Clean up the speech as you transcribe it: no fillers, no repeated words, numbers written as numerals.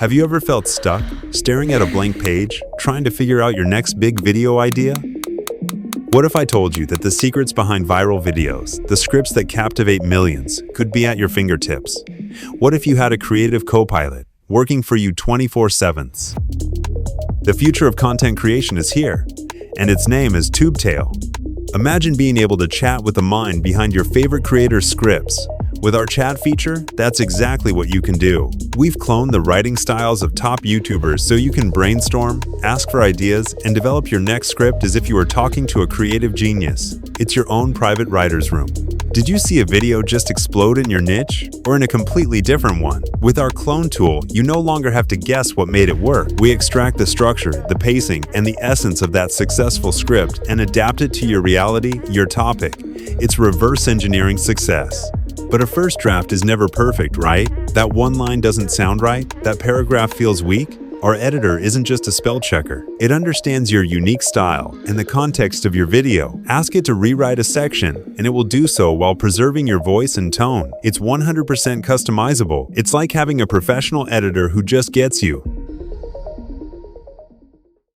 Have you ever felt stuck, staring at a blank page, trying to figure out your next big video idea? What if I told you that the secrets behind viral videos, the scripts that captivate millions, could be at your fingertips? What if you had a creative co-pilot working for you 24/7? The future of content creation is here, and its name is TubeTale. Imagine being able to chat with the mind behind your favorite creator's scripts. With our chat feature, that's exactly what you can do. We've cloned the writing styles of top YouTubers so you can brainstorm, ask for ideas, and develop your next script as if you were talking to a creative genius. It's your own private writer's room. Did you see a video just explode in your niche, or in a completely different one? With our clone tool, you no longer have to guess what made it work. We extract the structure, the pacing, and the essence of that successful script and adapt it to your reality, your topic. It's reverse engineering success. But a first draft is never perfect, right? That one line doesn't sound right? That paragraph feels weak? Our editor isn't just a spell checker. It understands your unique style and the context of your video. Ask it to rewrite a section, and it will do so while preserving your voice and tone. It's 100% customizable. It's like having a professional editor who just gets you.